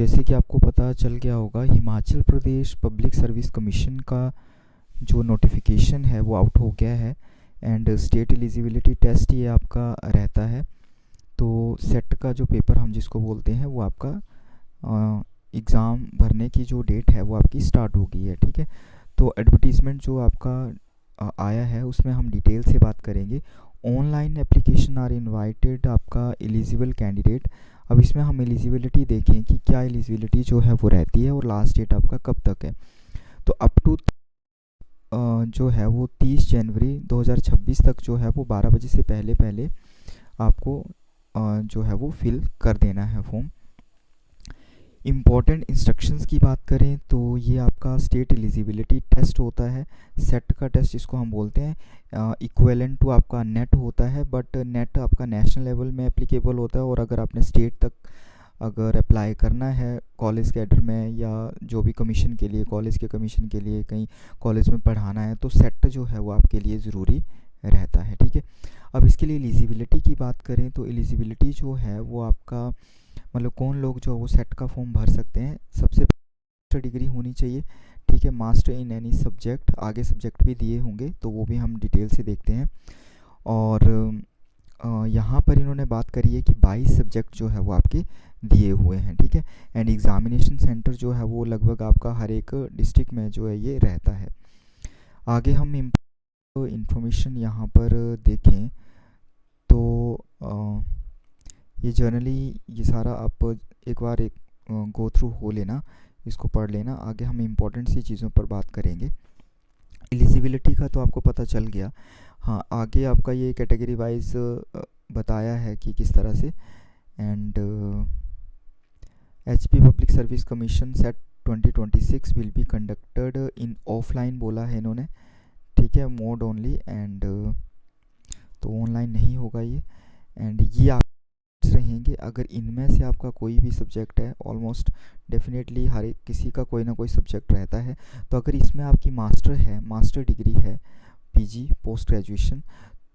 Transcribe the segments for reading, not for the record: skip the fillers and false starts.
जैसे कि आपको पता चल गया होगा, Himachal Pradesh public service commission का जो नोटिफिकेशन है वो आउट हो गया है एंड स्टेट एलिजिबिलिटी टेस्ट ये आपका रहता है। तो सेट का जो पेपर हम जिसको बोलते हैं वो आपका एग्ज़ाम भरने की जो डेट है वो आपकी स्टार्ट हो गई है, ठीक है। तो एडवर्टीज़मेंट जो आपका आया है उसमें हम डिटेल से बात करेंगे। ऑनलाइन एप्लीकेशन आर इनवाइटेड आपका एलिजिबल कैंडिडेट। अब इसमें हम एलिजिबिलिटी देखें कि क्या एलिजिबिलिटी जो है वो रहती है और लास्ट डेट आपका कब तक है। तो अप टू जो है वो 30 जनवरी 2026 तक जो है वो 12 बजे से पहले पहले आपको जो है वो फिल कर देना है फॉर्म। इम्पॉर्टेंट इंस्ट्रक्शंस की बात करें तो ये आपका स्टेट एलिजिबिलिटी टेस्ट होता है। सेट का टेस्ट जिसको हम बोलते हैं इक्विवेलेंट टू आपका नेट होता है, बट नेट आपका नेशनल लेवल में एप्लीकेबल होता है और अगर आपने स्टेट तक अगर अप्लाई करना है कॉलेज कैडर में या जो भी कमीशन के लिए, कॉलेज के कमीशन के लिए कहीं कॉलेज में पढ़ाना है तो सेट जो है वो आपके लिए ज़रूरी रहता है, ठीक है। अब इसके लिए एलिजिबिलिटी की बात करें तो एलिजिबिलिटी जो है वो आपका मतलब कौन लोग जो वो सेट का फॉर्म भर सकते हैं। सबसे मास्टर डिग्री होनी चाहिए, ठीक है, मास्टर इन एनी सब्जेक्ट। आगे सब्जेक्ट भी दिए होंगे तो वो भी हम डिटेल से देखते हैं। और यहाँ पर इन्होंने बात करी है कि 22 सब्जेक्ट जो है वो आपके दिए हुए हैं, ठीक है। एंड एग्ज़ामिनेशन सेंटर जो है वो लगभग आपका हर एक डिस्ट्रिक्ट में जो है ये रहता है। आगे हम इंफॉर्मेशन यहाँ पर देखें तो ये जर्नली ये सारा आप एक बार गो थ्रू हो लेना, इसको पढ़ लेना। आगे हम इम्पोर्टेंट सी चीज़ों पर बात करेंगे। एलिजिबिलिटी का तो आपको पता चल गया। हाँ, आगे आपका ये कैटेगरी वाइज बताया है कि किस तरह से। And HP public service commission set 2026 will be conducted in offline बोला है इन्होंने, ठीक है, मोड ओनली। एंड तो ऑनलाइन नहीं होगा ये। एंड ये आप रहेंगे अगर इनमें से आपका कोई भी सब्जेक्ट है, ऑलमोस्ट डेफिनेटली हर एक किसी का कोई ना कोई सब्जेक्ट रहता है। तो अगर इसमें आपकी मास्टर है, मास्टर डिग्री है, PG पोस्ट ग्रेजुएशन,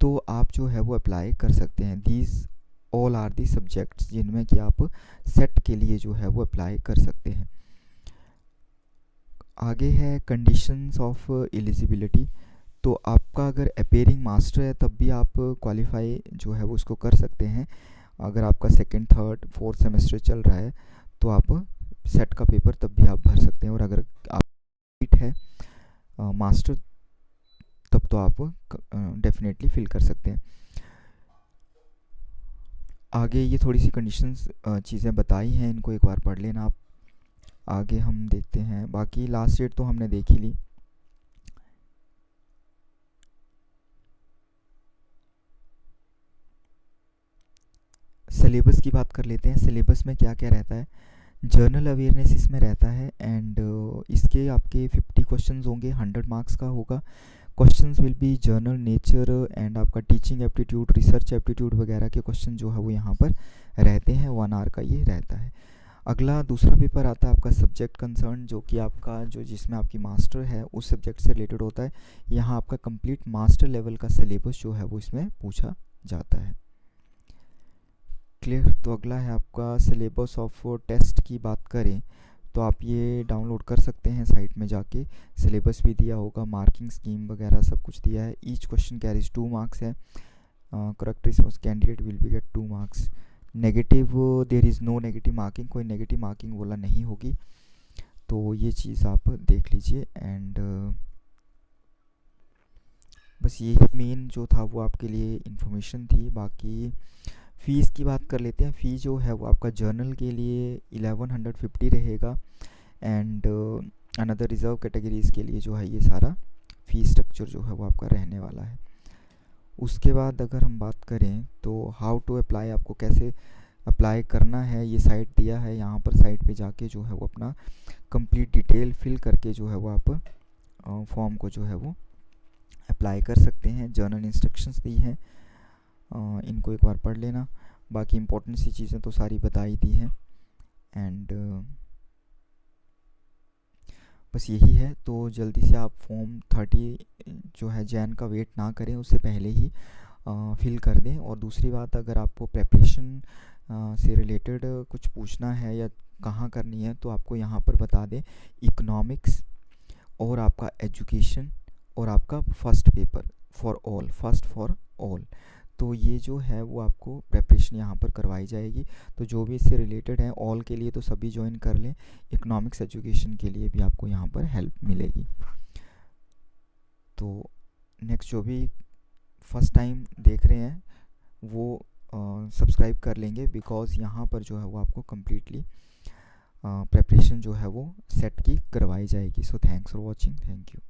तो आप जो है वो अप्लाई कर सकते हैं। These all are the subjects जिनमें कि आप सेट के लिए जो है वो अप्लाई कर सकते हैं। आगे है कंडीशंस ऑफ एलिजिबिलिटी। तो आपका अगर अपेयरिंग मास्टर है तब भी आप क्वालिफाई जो है वो उसको कर सकते हैं। अगर आपका सेकंड, थर्ड, फोर्थ सेमेस्टर चल रहा है तो आप सेट का पेपर तब भी आप भर सकते हैं। और अगर आप है मास्टर तब तो आप डेफिनेटली फिल कर सकते हैं। आगे ये थोड़ी सी कंडीशंस चीज़ें बताई हैं, इनको एक बार पढ़ लेना आप। आगे हम देखते हैं, बाकी लास्ट डेट तो हमने देख ही ली। सिलेबस की बात कर लेते हैं। सिलेबस में क्या क्या रहता है। जर्नल अवेयरनेस इसमें रहता है एंड इसके आपके 50 क्वेश्चंस होंगे, 100 मार्क्स का होगा। Questions will be journal nature and आपका टीचिंग एप्टीट्यूड, रिसर्च एप्टीट्यूड वगैरह के क्वेश्चन जो है वो यहाँ पर रहते हैं। 1 आवर का ये रहता है। अगला दूसरा पेपर आता है आपका सब्जेक्ट कंसर्न, जो कि आपका जो जिसमें आपकी मास्टर है उस सब्जेक्ट से रिलेटेड होता है। यहाँ आपका कंप्लीट मास्टर लेवल का सिलेबस जो है वो इसमें पूछा जाता है। क्लियर। तो अगला है आपका सिलेबस ऑफ टेस्ट की बात करें तो आप ये डाउनलोड कर सकते हैं साइट में जाके। सिलेबस भी दिया होगा, मार्किंग स्कीम वगैरह सब कुछ दिया है। ईच क्वेश्चन कैरीज 2 मार्क्स है। Correct response candidate will be get 2 marks. Negative there is no negative marking, कोई नेगेटिव मार्किंग बोला नहीं होगी। तो ये चीज़ आप देख लीजिए। एंड बस यही मेन जो था वो आपके लिए इन्फॉर्मेशन थी। बाकी फ़ीस की बात कर लेते हैं। फ़ी जो है वो आपका जर्नल के लिए 1150 रहेगा एंड अनदर रिज़र्व कैटेगरीज़ के लिए जो है ये सारा फ़ी स्ट्रक्चर जो है वो आपका रहने वाला है। उसके बाद अगर हम बात करें तो हाउ टू अप्लाई, आपको कैसे अप्लाई करना है ये साइट दिया है। यहाँ पर साइट पे जाके जो है वो अपना कंप्लीट डिटेल फिल करके जो है वो आप फॉर्म को जो है वो अप्लाई कर सकते हैं। जर्नल इंस्ट्रक्शंस दी हैं, इनको एक बार पढ़ लेना। बाकी इंपॉर्टेंट सी चीज़ें तो सारी बताई दी हैं। एंड बस यही है। तो जल्दी से आप फॉर्म 30 जो है जैन का वेट ना करें, उससे पहले ही फिल कर दें। और दूसरी बात, अगर आपको प्रेपरेशन से रिलेटेड कुछ पूछना है या कहाँ करनी है तो आपको यहाँ पर बता दें, इकोनॉमिक्स और आपका एजुकेशन और आपका first paper for all, first for all. तो ये जो है वो आपको प्रेपरेशन यहाँ पर करवाई जाएगी। तो जो भी इससे रिलेटेड है ऑल के लिए तो सभी ज्वाइन कर लें, इकोनॉमिक्स एजुकेशन के लिए भी आपको यहाँ पर हेल्प मिलेगी। तो नेक्स्ट जो भी फर्स्ट टाइम देख रहे हैं वो सब्सक्राइब कर लेंगे, बिकॉज़ यहाँ पर जो है वो आपको कम्प्लीटली प्रेपरेशन जो है वो सेट की करवाई जाएगी। So thanks for watching, thank you.